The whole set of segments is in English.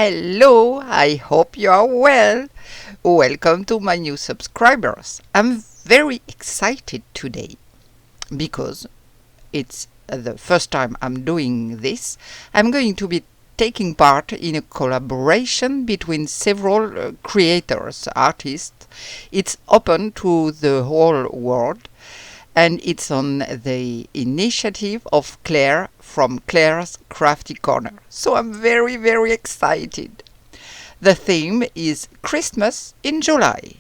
Hello, I hope you are well. Welcome to my new subscribers. I'm very excited today because it's the first time I'm doing this. I'm going to be taking part in a collaboration between several creators, artists. It's open to the whole world, and it's on the initiative of Claire from Claire's Crafty Corner. So I'm very, very excited. The theme is Christmas in July.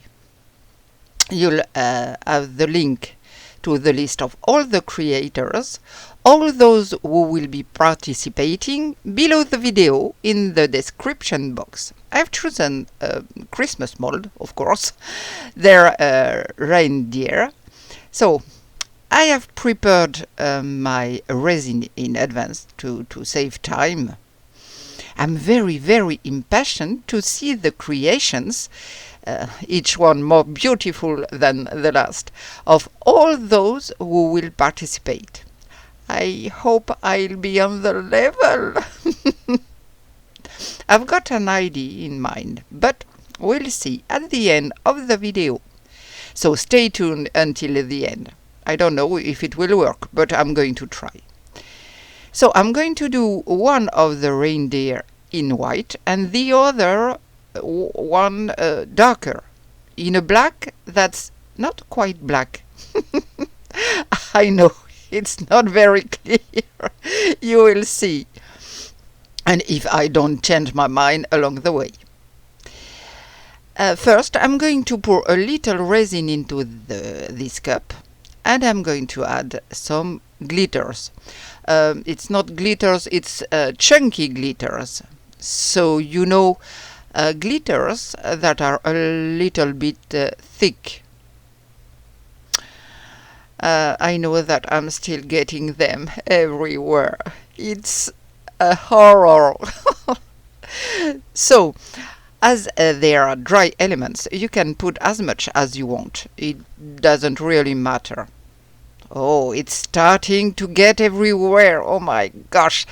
You'll have the link to the list of all the creators, all those who will be participating below the video in the description box. I've chosen a Christmas mold, of course. They're reindeer. So I have prepared my resin in advance to save time. I'm very, very impatient to see the creations, each one more beautiful than the last, of all those who will participate. I hope I'll be on the level. I've got an idea in mind, but we'll see at the end of the video. So stay tuned until the end. I don't know if it will work, but I'm going to try. So I'm going to do one of the reindeer in white and the other one darker, in a black that's not quite black. I know, it's not very clear. You will see. And if I don't change my mind along the way. First, I'm going to pour a little resin into this cup. And I'm going to add some glitters. It's not glitters, it's chunky glitters. So you know, glitters that are a little bit thick. I know that I'm still getting them everywhere. It's a horror. So, as there are dry elements, you can put as much as you want. It doesn't really matter. Oh, it's starting to get everywhere. Oh my gosh.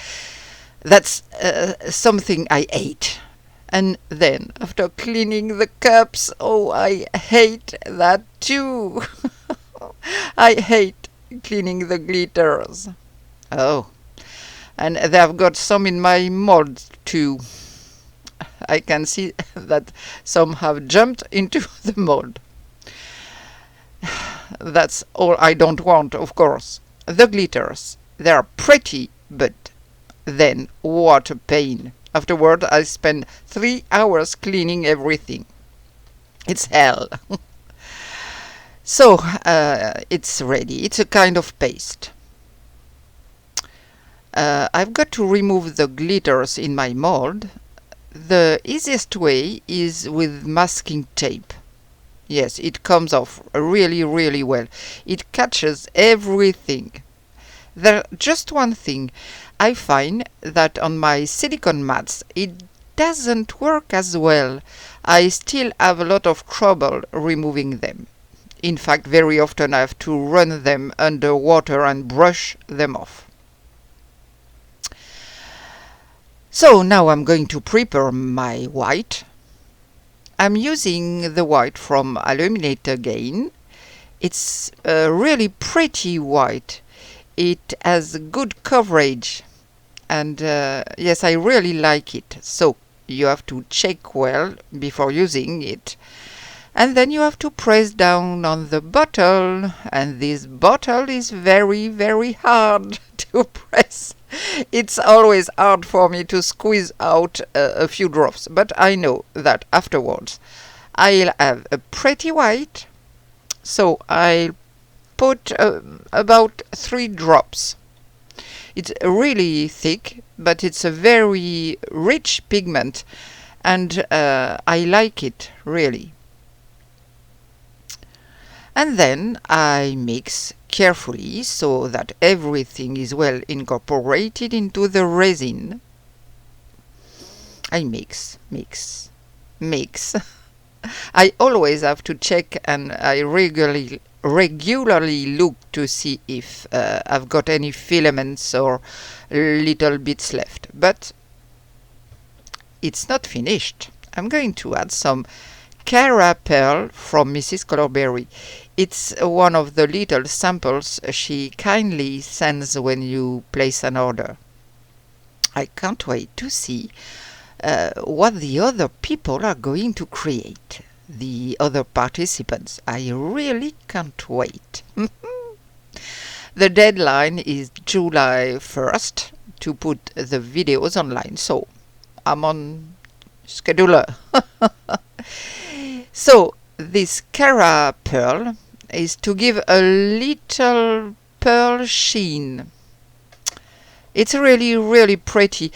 That's something I hate. And then, after cleaning the cups, oh, I hate that too. I hate cleaning the glitters. Oh, and they've got some in my mold too. I can see that some have jumped into the mold. That's all I don't want, of course. The glitters, they're pretty, but then what a pain. Afterward, I spend 3 hours cleaning everything. It's hell. So, it's ready. It's a kind of paste. I've got to remove the glitters in my mold. The easiest way is with masking tape. Yes, it comes off really, really well. It catches everything. There's just one thing. I find that on my silicone mats, it doesn't work as well. I still have a lot of trouble removing them. In fact, very often I have to run them under water and brush them off. So now I'm going to prepare my white. I'm using the white from Alumilite again. It's a really pretty white. It has good coverage. And yes, I really like it. So you have to check well before using it. And then you have to press down on the bottle. And this bottle is very, very hard to press. It's always hard for me to squeeze out a few drops, but I know that afterwards I'll have a pretty white, so I'll put about 3 drops. It's really thick, but it's a very rich pigment, and I like it, really. And then I mix carefully so that everything is well incorporated into the resin. I mix. I always have to check, and I regularly look to see if I've got any filaments or little bits left. But it's not finished. I'm going to add some Carat pearl from Mrs. Colorberry. It's one of the little samples she kindly sends when you place an order. I can't wait to see what the other people are going to create. The other participants. I really can't wait. The deadline is July 1st to put the videos online, so I'm on scheduler. So this Carat pearl is to give a little pearl sheen. It's really pretty.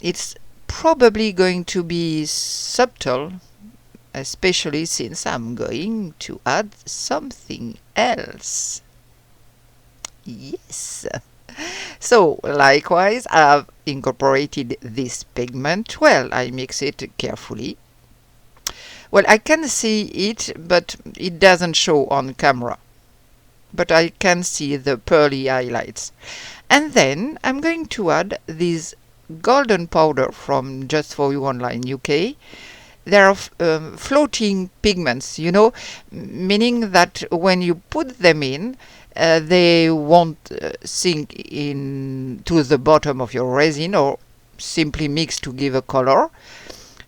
It's probably going to be subtle, especially since I'm going to add something else. Yes. So likewise, I've incorporated this pigment. Well, I mix it carefully. Well, I can see it, but it doesn't show on camera. But I can see the pearly highlights. And then I'm going to add this golden powder from Just For You Online UK. There are floating pigments, you know, meaning that when you put them in, they won't sink in to the bottom of your resin or simply mix to give a color.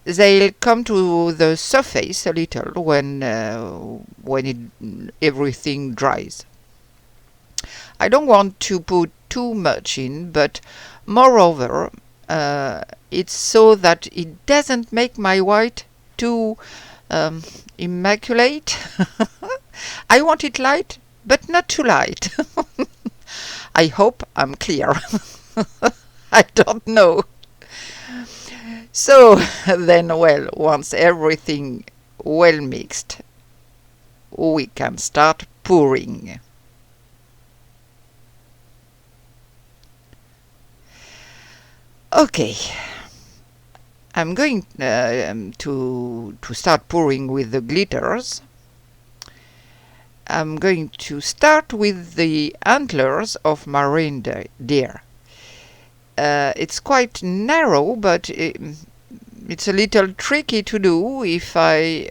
They'll come to the surface a little when everything dries. I don't want to put too much in, but moreover, it's so that it doesn't make my white too immaculate. I want it light, but not too light. I hope I'm clear. I don't know. So then, well, once everything well mixed, we can start pouring. Okay, I'm going to start pouring with the glitters. I'm going to start with the antlers of my reindeer. It's quite narrow, but it's a little tricky to do if I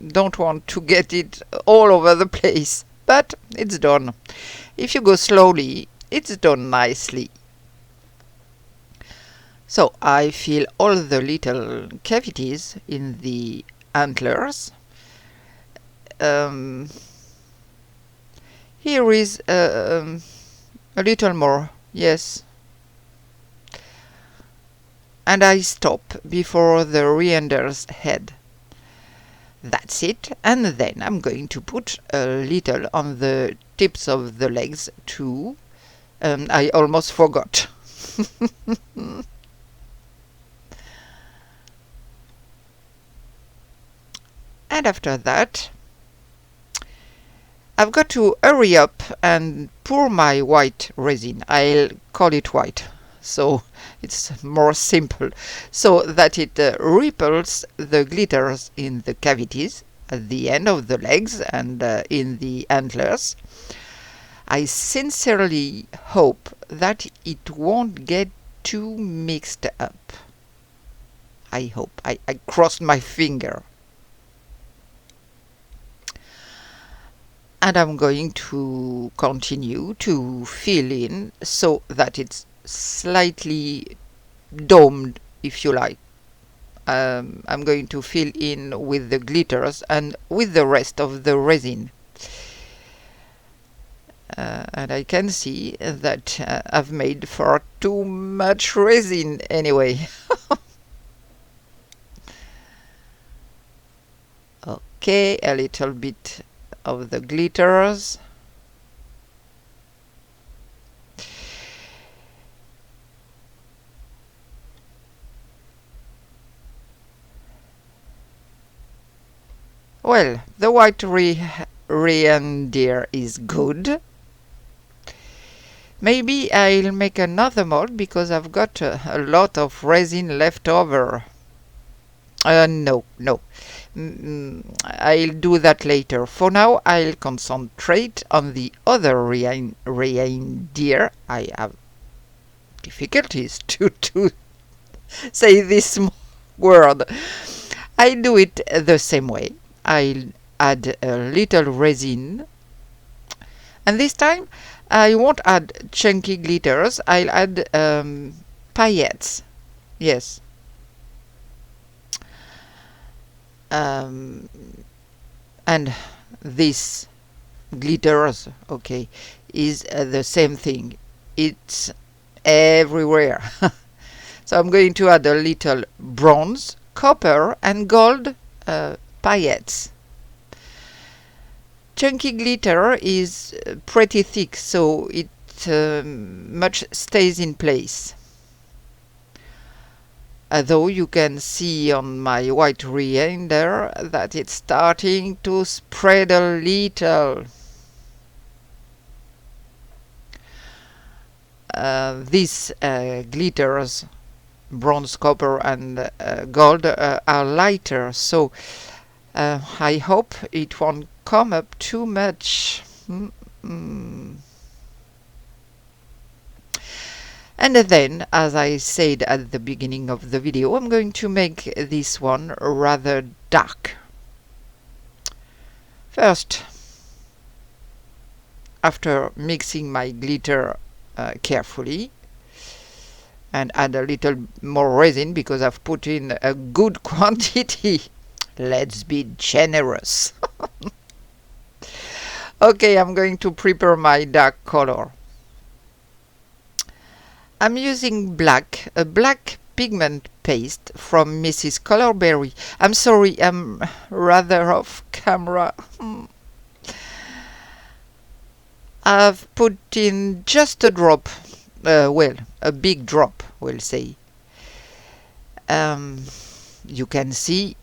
don't want to get it all over the place. But it's done. If you go slowly, it's done nicely. So I fill all the little cavities in the antlers. Here is a little more, yes. And I stop before the reindeer's head. That's it. And then I'm going to put a little on the tips of the legs too. I almost forgot. And after that, I've got to hurry up and pour my white resin. I'll call it white, so it's more simple, so that it ripples the glitters in the cavities at the end of the legs and in the antlers. I sincerely hope that it won't get too mixed up. I hope. I crossed my finger. And I'm going to continue to fill in so that it's slightly domed, if you like. I'm going to fill in with the glitters and with the rest of the resin. And I can see that I've made far too much resin anyway. Okay, a little bit of the glitters. Well, the white reindeer is good. Maybe I'll make another mold because I've got a lot of resin left over. No. I'll do that later. For now, I'll concentrate on the other reindeer. I have difficulties to say this word. I do it the same way. I'll add a little resin, and this time I won't add chunky glitters. I'll add paillettes. Yes. And this glitters, okay, is the same thing. It's everywhere. So I'm going to add a little bronze, copper and gold paillettes. Chunky glitter is pretty thick, so it much stays in place. Although you can see on my white render that it's starting to spread a little. These glitters, bronze, copper and gold, are lighter, so I hope it won't come up too much. And then, as I said at the beginning of the video, I'm going to make this one rather dark. First, after mixing my glitter carefully, and add a little more resin because I've put in a good quantity. Let's be generous. Okay, I'm going to prepare my dark color. I'm using a black pigment paste from Mrs. Colorberry. I'm sorry, I'm rather off camera. I've put in just a drop, well, a big drop, we'll say. You can see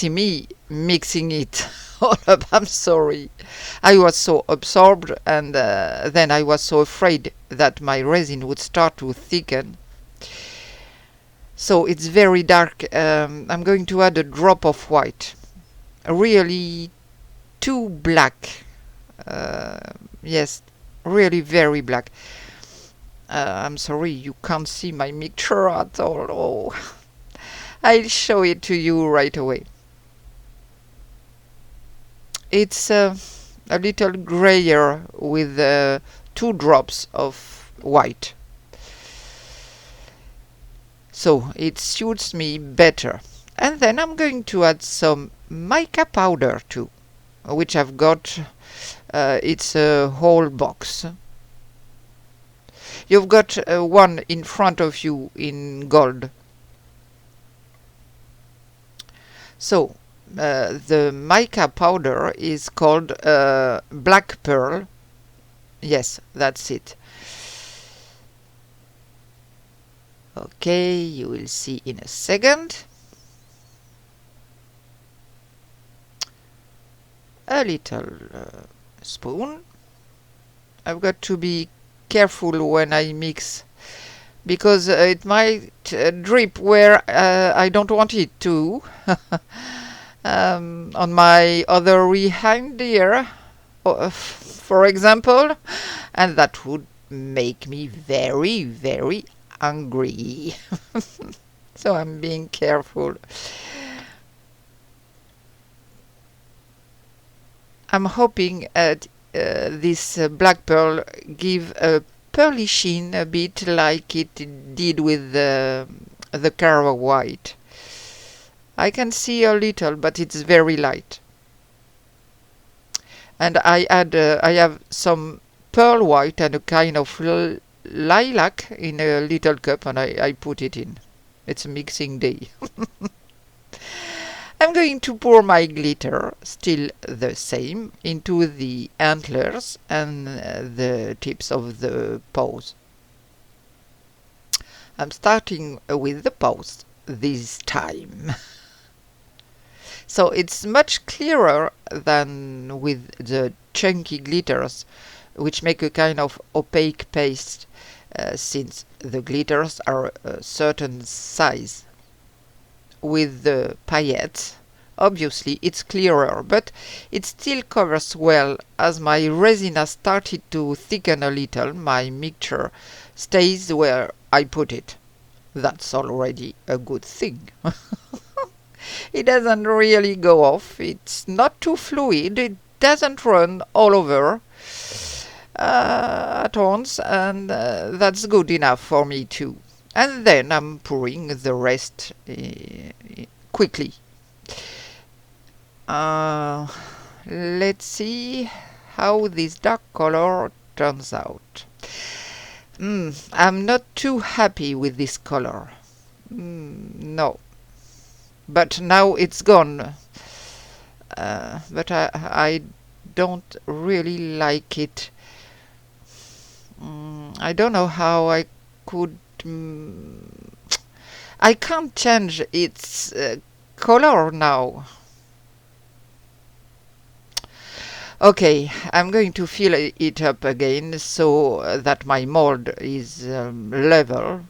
me mixing it all up. I'm sorry. I was so absorbed, and then I was so afraid that my resin would start to thicken. So it's very dark. I'm going to add a drop of white. Really too black. Yes, really very black. I'm sorry, you can't see my mixture at all. Oh. I'll show it to you right away. It's a little grayer with 2 drops of white. So it suits me better. And then I'm going to add some mica powder too, which I've got. It's a whole box. You've got one in front of you in gold. So the mica powder is called black pearl. Yes, that's it. Okay, you will see in a second. A little spoon. I've got to be careful when I mix, because it might drip where I don't want it to. On my other rehind here, for example, and that would make me very, very angry. So I'm being careful. I'm hoping this black pearl give a pearly sheen, a bit like it did with the Carat white. I can see a little, but it's very light. And I have some pearl white and a kind of lilac in a little cup, and I put it in. It's a mixing day. I'm going to pour my glitter, still the same, into the antlers and the tips of the paws. I'm starting with the paws this time. So it's much clearer than with the chunky glitters, which make a kind of opaque paste, since the glitters are a certain size. With the paillettes, obviously it's clearer, but it still covers well. As my resin has started to thicken a little, my mixture stays where I put it. That's already a good thing. It doesn't really go off, it's not too fluid, it doesn't run all over at once, and that's good enough for me too. And then I'm pouring the rest quickly. Let's see how this dark color turns out. I'm not too happy with this color. No. But now it's gone. But I don't really like it. I don't know how I could... I can't change its color now. Okay, I'm going to fill it up again so that my mold is level,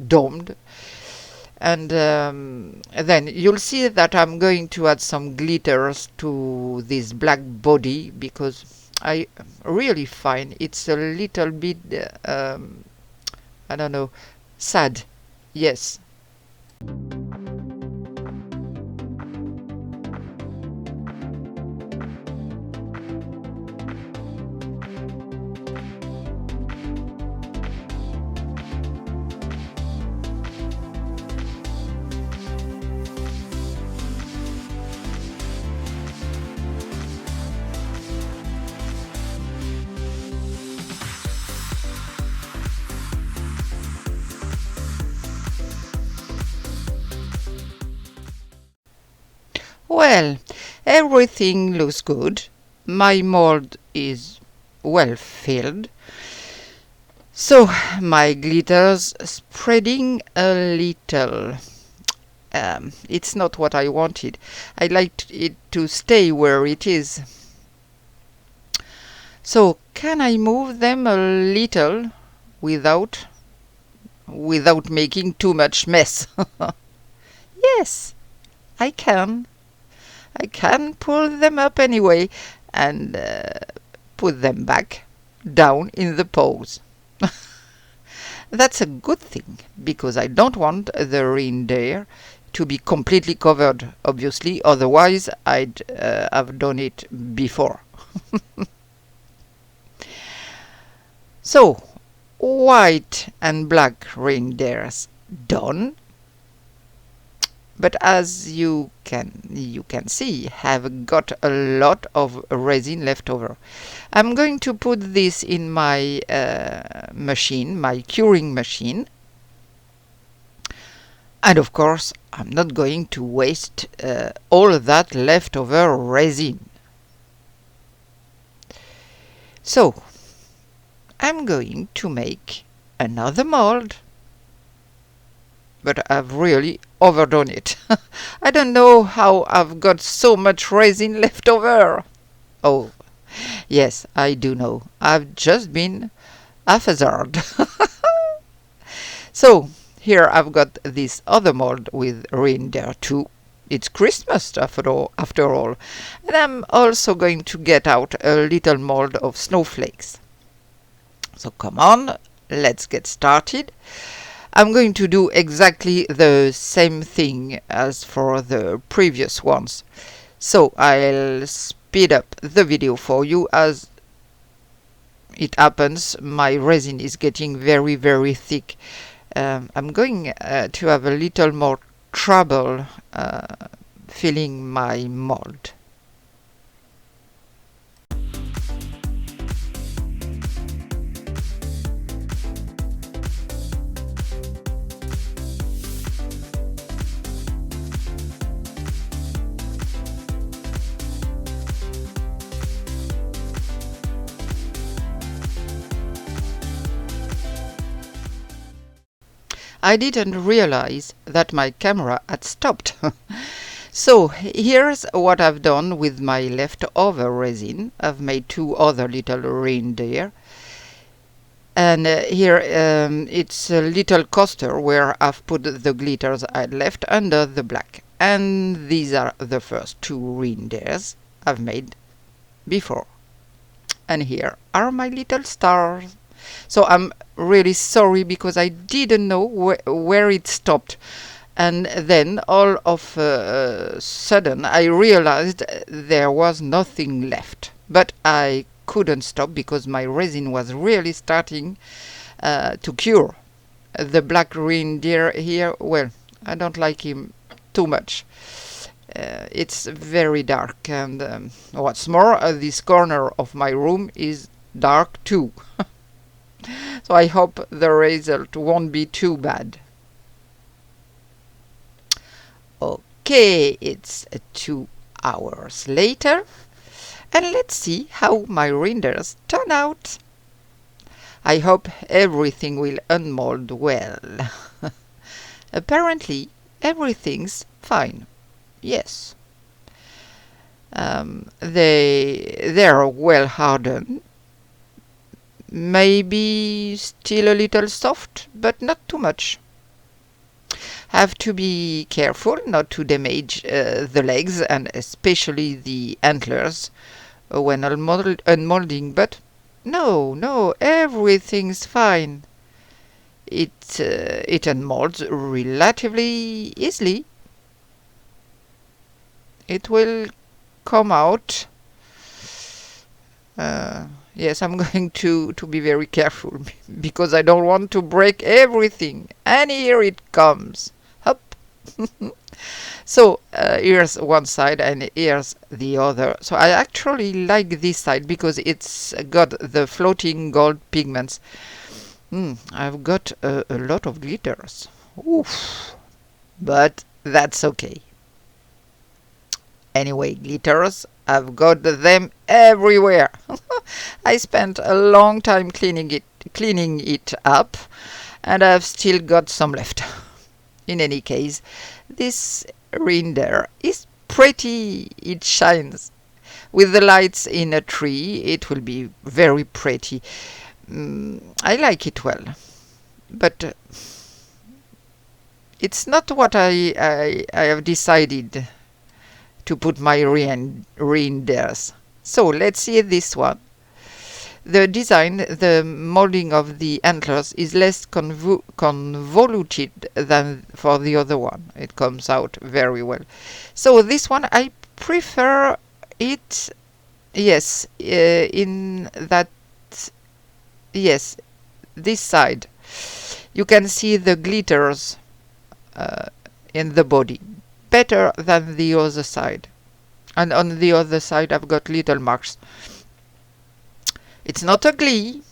domed. And then you'll see that I'm going to add some glitters to this black body, because I really find it's a little bit, I don't know, sad. Yes. Well, everything looks good. My mold is well filled. So my glitters spreading a little. It's not what I wanted. I liked it to stay where it is. So can I move them a little without making too much mess? Yes, I can. I can pull them up anyway and put them back down in the pose. That's a good thing, because I don't want the reindeer to be completely covered, obviously, otherwise I'd have done it before. So, white and black reindeers done. But as you can see, have got a lot of resin left over. I'm going to put this in my machine, my curing machine. And of course, I'm not going to waste all of that leftover resin. So, I'm going to make another mold. But I've really overdone it. I don't know how I've got so much resin left over. Oh, yes, I do know. I've just been a hazard. So, here I've got this other mold with reindeer too. It's Christmas after all. And I'm also going to get out a little mold of snowflakes. So come on, let's get started. I'm going to do exactly the same thing as for the previous ones. So I'll speed up the video for you. As it happens, my resin is getting very, very thick. I'm going to have a little more trouble filling my mold. I didn't realize that my camera had stopped. So here's what I've done with my leftover resin. I've made two other little reindeer. And here it's a little coaster where I've put the glitters I left under the black. And these are the first two reindeers I've made before. And here are my little stars. So I'm really sorry because I didn't know where it stopped. And then all of a sudden I realized there was nothing left. But I couldn't stop because my resin was really starting to cure. The black reindeer here, well, I don't like him too much. It's very dark, and what's more, this corner of my room is dark too. So I hope the result won't be too bad. Okay, it's 2 hours later, and let's see how my renders turn out. I hope everything will unmold well. Apparently, everything's fine. Yes. They're well hardened. Maybe still a little soft, but not too much. Have to be careful not to damage the legs and especially the antlers when unmolding, but no, everything's fine. It unmolds relatively easily. It will come out. Yes, I'm going to be very careful because I don't want to break everything. And here it comes. Up. So here's one side and here's the other. So I actually like this side because it's got the floating gold pigments. I've got a lot of glitters. Oof. But that's okay. Anyway, glitters, I've got them everywhere. I spent a long time cleaning it up, and I've still got some left. In any case, this reindeer is pretty. It shines. With the lights in a tree, it will be very pretty. I like it well, but it's not what I have decided to put my reindeers. So let's see this one. The design, the molding of the antlers is less convoluted than for the other one. It comes out very well. So this one I prefer it. Yes, in that. Yes, this side. You can see the glitters in the body better than the other side. And on the other side I've got little marks. It's not ugly.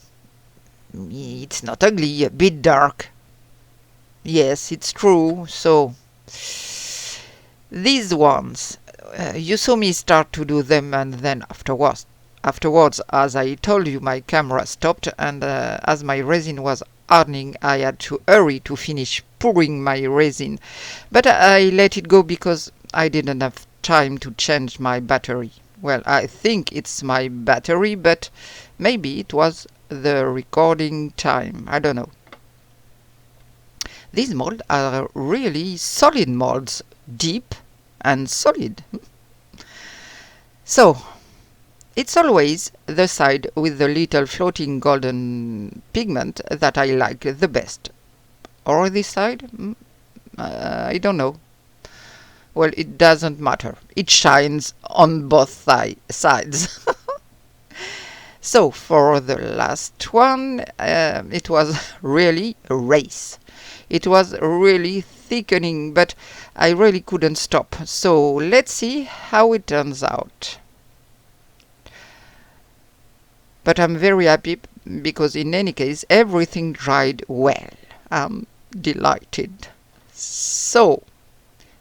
It's not ugly, a bit dark. Yes, it's true. So these ones, you saw me start to do them, and then afterwards, as I told you, my camera stopped, and as my resin was hardening, I had to hurry to finish pouring my resin. But I let it go because I didn't have time to change my battery. Well, I think it's my battery, but maybe it was the recording time. I don't know. These molds are really solid molds, deep and solid. So, it's always the side with the little floating golden pigment that I like the best. Or this side? I don't know. Well, it doesn't matter. It shines on both sides. So, for the last one, it was really a race. It was really thickening, but I really couldn't stop. So, let's see how it turns out. But I'm very happy because in any case, everything dried well. I'm delighted. So,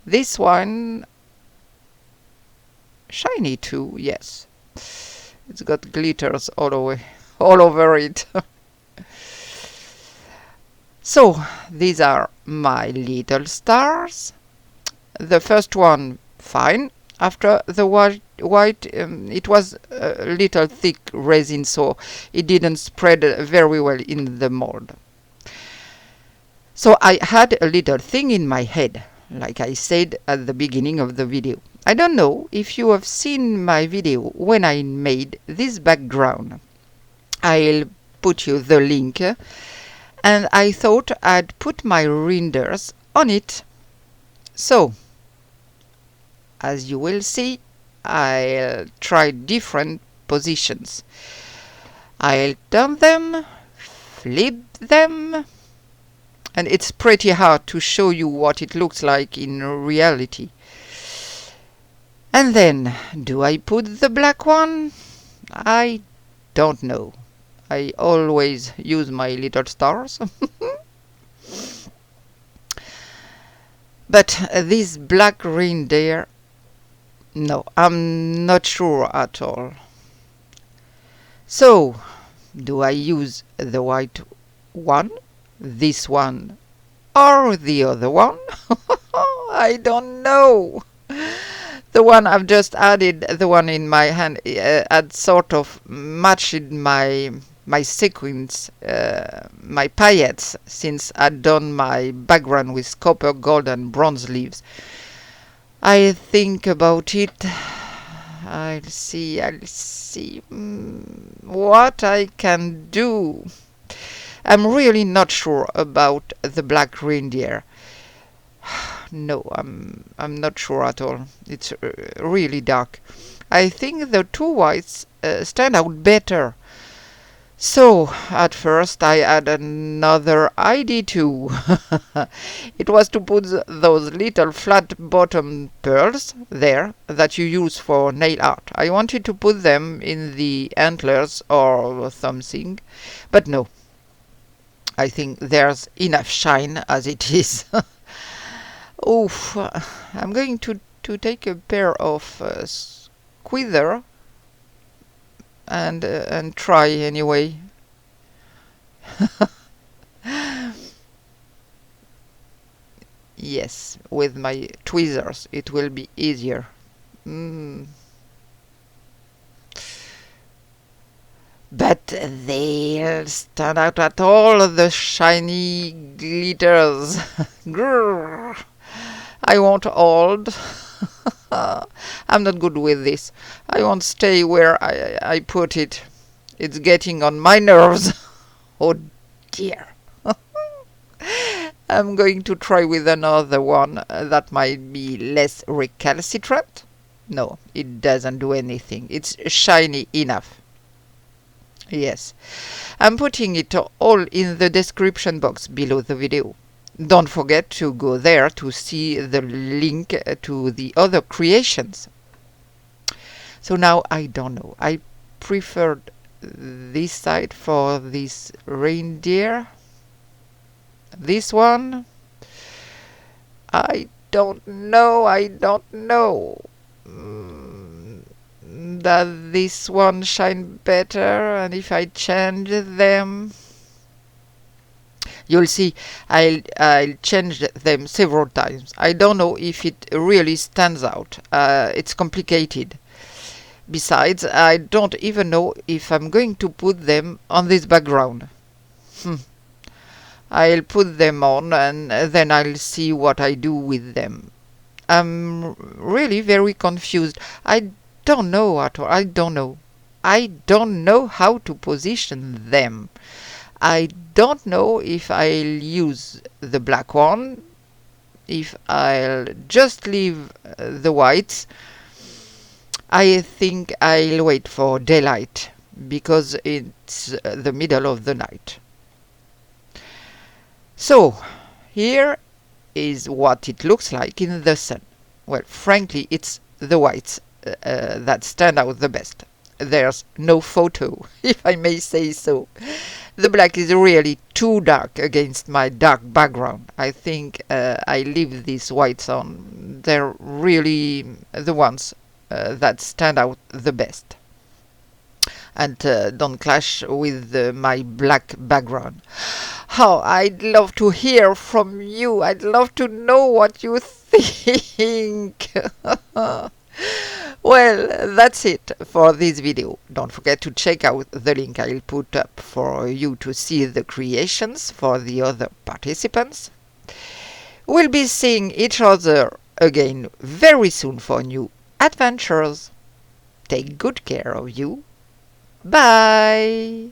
this one, shiny too, yes. It's got glitters all over it. So, these are my little stars. The first one, fine. After the white, it was a little thick resin, so it didn't spread very well in the mold. So I had a little thing in my head, like I said at the beginning of the video. I don't know if you have seen my video when I made this background. I'll put you the link, and I thought I'd put my renders on it. So, as you will see, I'll try different positions. I'll turn them, flip them, and it's pretty hard to show you what it looks like in reality. And then, do I put the black one? I don't know. I always use my little stars. But this black reindeer, no, I'm not sure at all. So, do I use the white one, this one, or the other one? I don't know. The one I've just added, the one in my hand, had sort of matched my sequins, my paillettes, since I'd done my background with copper, gold and bronze leaves. I think about it. I'll see what I can do. I'm really not sure about the black reindeer. No, I'm not sure at all. It's really dark. I think the two whites stand out better. So, at first I had another idea too. It was to put those little flat bottom pearls there that you use for nail art. I wanted to put them in the antlers or something, but no. I think there's enough shine as it is. Oof, I'm going to take a pair of squeezer and try anyway. Yes, with my tweezers it will be easier. But they'll stand out at all the shiny glitters. Grrr. I won't hold. I'm not good with this. I won't stay where I put it. It's getting on my nerves. Oh dear. I'm going to try with another one that might be less recalcitrant. No, it doesn't do anything. It's shiny enough. Yes, I'm putting it all in the description box below the video. Don't forget to go there to see the link to the other creations. So now I don't know. I preferred this side for this reindeer. This one, I don't know. That this one shine better, and if I change them, you'll see I'll change them several times. I don't know if it really stands out. It's complicated. Besides, I don't even know if I'm going to put them on this background. I'll put them on and then I'll see what I do with them. I'm really very confused. I don't know at all. I don't know how to position them. I don't know if I'll use the black one, if I'll just leave the whites. I think I'll wait for daylight because it's the middle of the night. So, here is what it looks like in the sun. Well, frankly, it's the whites that stand out the best. There's no photo, if I may say so. The black is really too dark against my dark background. I think I leave these whites on. They're really the ones that stand out the best and don't clash with my black background. Oh, I'd love to hear from you. I'd love to know what you think. Well, that's it for this video. Don't forget to check out the link I'll put up for you to see the creations for the other participants. We'll be seeing each other again very soon for new adventures. Take good care of you. Bye!